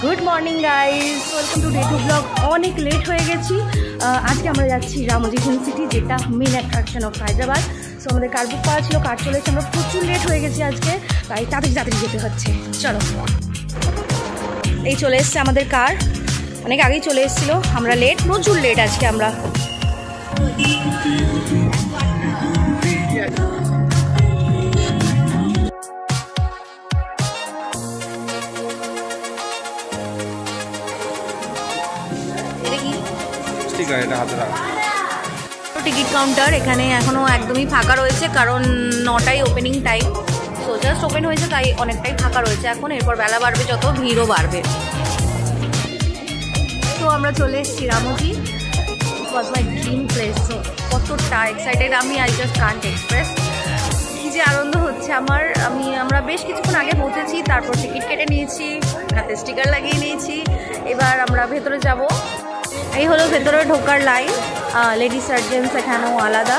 Good morning guys, welcome to day two blog. অনেক late হয়ে গেছি। আজকে আমরা যাচ্ছি রামোজি ফিল্ম সিটি, যেটা main attraction of Hyderabad. So আমাদের কার বুক করা ছিল, কার চলেছে। আমরা প্রচুর লেট হয়ে গেছি আজকে, তাই তাড়াতাড়ি যেতে হচ্ছে। চলো, এই চলে এসছে আমাদের কার, অনেক আগেই চলে এসেছিলো। আমরা লেট, প্রচুর লেট আজকে আমরা। টিকিট কাউন্টার এখানে এখনো একদমই ফাঁকা রয়েছে, কারণ 9টায় opening time. So just open হয়েছে, তাই অনেকটাই ফাঁকা রয়েছে এখন। এরপর বেলা বাড়বে যত, ভিড়ও বাড়বে। তো আমরা চলে এসেছি রামোজি। ইট ওয়াজ মাই ড্রিম প্লেস। সো কতটা এক্সাইটেড আমি, আই জাস্ট কান্ট এক্সপ্রেস। কী যে আনন্দ হচ্ছে আমার। আমরা বেশ কিছুক্ষণ আগে পৌঁছেছি, তারপর টিকিট কেটে নিয়েছি, হাতে স্টিকার লাগিয়ে নিয়েছি। এবার আমরা ভেতরে যাব। এই হলো ভেতরে ঢোকার লাইন। লেডিস আর জেন্টস এখানেও আলাদা।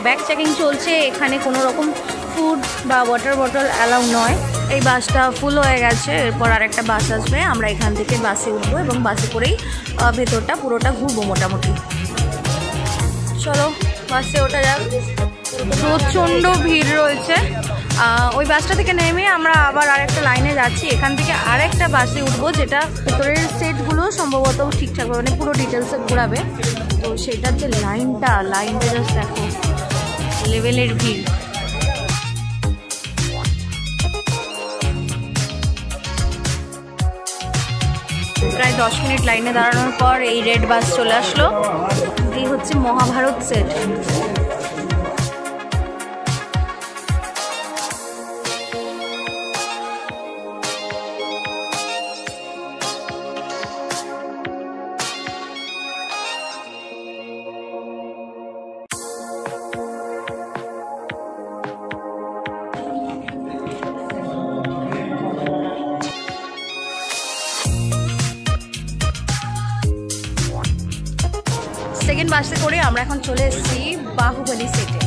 ব্যাগ চেকিং চলছে। এখানে কোনো রকম ফুড বা ওয়াটার বটল অ্যালাউ নয়। এই বাসটা ফুল হয়ে গেছে, এরপর আরেকটা বাস আসবে। আমরা এখান থেকে বাসে উঠবো এবং বাসে করেই ভেতরটা পুরোটা ঘুরবো মোটামুটি। চলো বাসে ওঠা যাক। প্রচণ্ড ভিড় রয়েছে। ওই বাসটা থেকে নেমে আমরা আবার আরেকটা লাইনে যাচ্ছি। এখান থেকে আরেকটা বাসে উঠবো, যেটা ভেতরের সেটগুলো সম্ভবত ঠিকঠাক মানে পুরো ডিটেলসে ঘোরাবে। তো সেটার যে লাইনটা জাস্ট দেখো, লেভেলের ভিড়। প্রায় 10 মিনিট লাইনে দাঁড়ানোর পর এই রেড বাস চলে আসলো। এই হচ্ছে মহাভারত সেট। সেকেন্ড বাসে করে আমরা এখন চলে এসেছি বাহুবলী সেটে।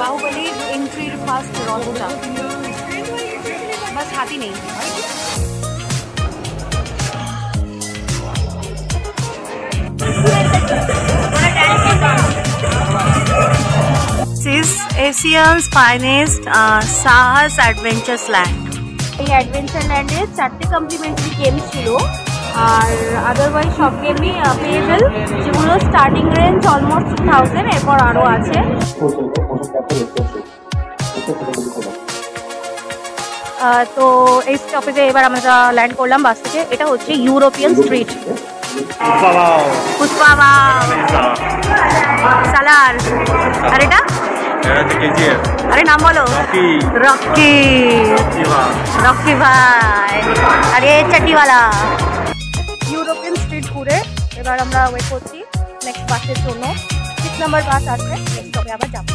বাহুবলীর এন্ট্রির ফার্স্ট রথটা, বাস হাতি নেই। এশিয়ানস ফাইনেস্ট সাহস অ্যাডভেঞ্চার্স ল্যান্ড। এই অ্যাডভেঞ্চার ল্যান্ডে 4টে কমপ্লিমেন্টারি গেম ছিল, আর আদারওয়াইজ সব গেমই পেয়েবেল, যেগুলো স্টার্টিং রেঞ্জ অলমোস্ট 2000, এরপর আরও আছে। তো এই স্টপেজে এবার আমরা ল্যান্ড করলাম বাস থেকে। এটা হচ্ছে ইউরোপিয়ান স্ট্রিট। সালার। আর এটা আরে নাম বলো। রকি ভাই। আরে চাটিওয়ালা। ইউরোপিয়ান স্ট্রিট ঘুরে এবার আমরা ওয়েট করছি নেক্সট বাসের জন্য। 6 নম্বর বাস আসবে, স্টপে আবার যাবো।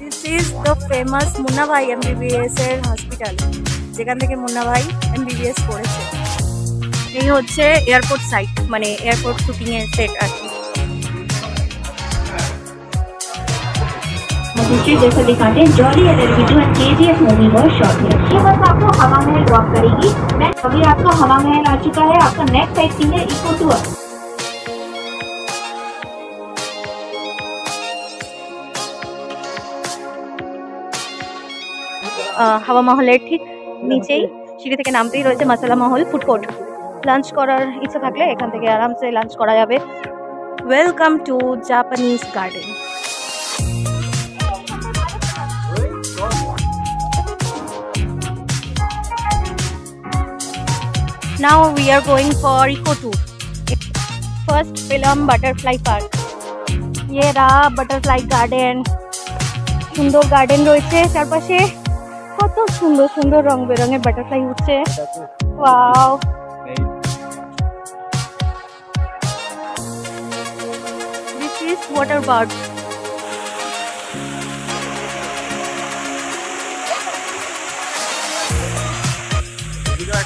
This is the famous Munna ভাই MBBS এর হসপিটাল, যেখান থেকে মুন্না ভাই MBBS করেছে। এই হচ্ছে এয়ারপোর্ট সাইট, মানে এয়ারপোর্ট শুটিং এর সেট আর কি। जैसा दिखाते हैं जॉली एलएलबी2 एंड KGF मूवी बहुत शॉर्ट है। ये बस आपको हवा महल वॉक करेगी। नेक्स्ट अभी आपका हवा महल आ चुका है। आपका नेक्स्ट साइट सीन है इको टूर। হাওয়া মহলের ঠিক নিচেই সিঁড়ি থেকে নামতেই রয়েছে মশলা মহল ফুড কোর্ট। লাঞ্চ করার ইচ্ছা থাকলে এখান থেকে আরামসে লাঞ্চ করা যাবে। Welcome to Japanese garden. Now we are going for eco tour. First film butterfly park. ये रहा butterfly garden. সুন্দর গার্ডেন রয়েছে চারপাশে, কত সুন্দর সুন্দর রং বেরঙের বাটারফ্লাই উঠছে। Wow, this is water bird.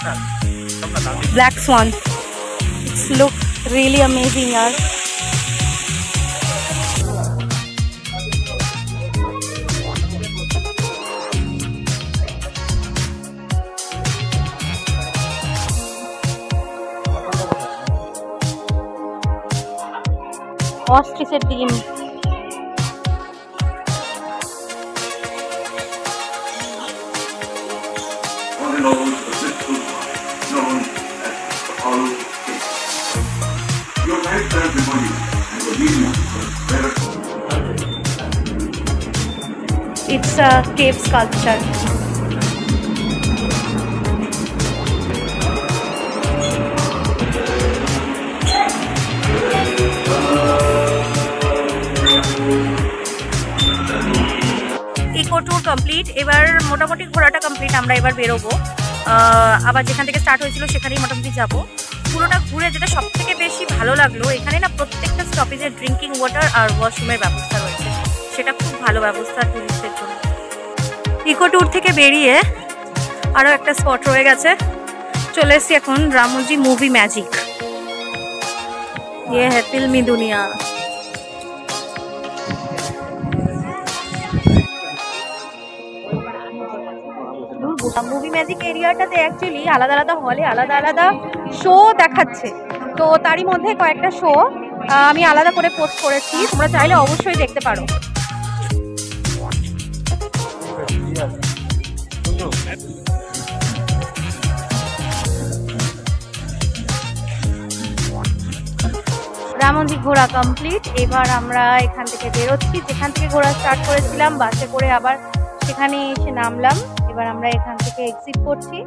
Black Swan. It's look really amazing, yaar. Ostrich ডিম। It's a cave sculpture. Eco tour complete, এবার মোটামুটি ঘোরাটা কমপ্লিট। আমরা এবার বেরোবো, আবার যেখান থেকে স্টার্ট হয়েছিল সেখানেই মোটামুটি যাব। পুরোটা ঘুরে যেটা সব থেকে বেশি ভালো লাগলো, এখানে না প্রত্যেকটা স্টপেজে ড্রিঙ্কিং ওয়াটার আর ওয়াশরুমের ব্যবস্থা রয়েছে, সেটা খুব ভালো ব্যবস্থা টুরিস্টদের জন্য। ইকো ট্যুর থেকে বেরিয়ে আরও একটা স্পট রয়ে গেছে, চলে এসেছি এখন রামোজি মুভি ম্যাজিক। ये है फिल्मी दुनिया। মুভি ম্যাজিক এরিয়াটাতে অ্যাকচুয়ালি আলাদা আলাদা হলে আলাদা আলাদা শো দেখাচ্ছে, তো তারই মধ্যে কয়েকটা শো আমি আলাদা করে পোস্ট করেছি, তোমরা চাইলে অবশ্যই দেখতে পারো। রামোজি ঘোরা কমপ্লিট, এবার আমরা এখান থেকে বেরোচ্ছি। যেখান থেকে ঘোরা স্টার্ট করেছিলাম বাসে করে আবার সেখানে এসে নামলাম, এবার আমরা এখান থেকে এক্সিট করছি।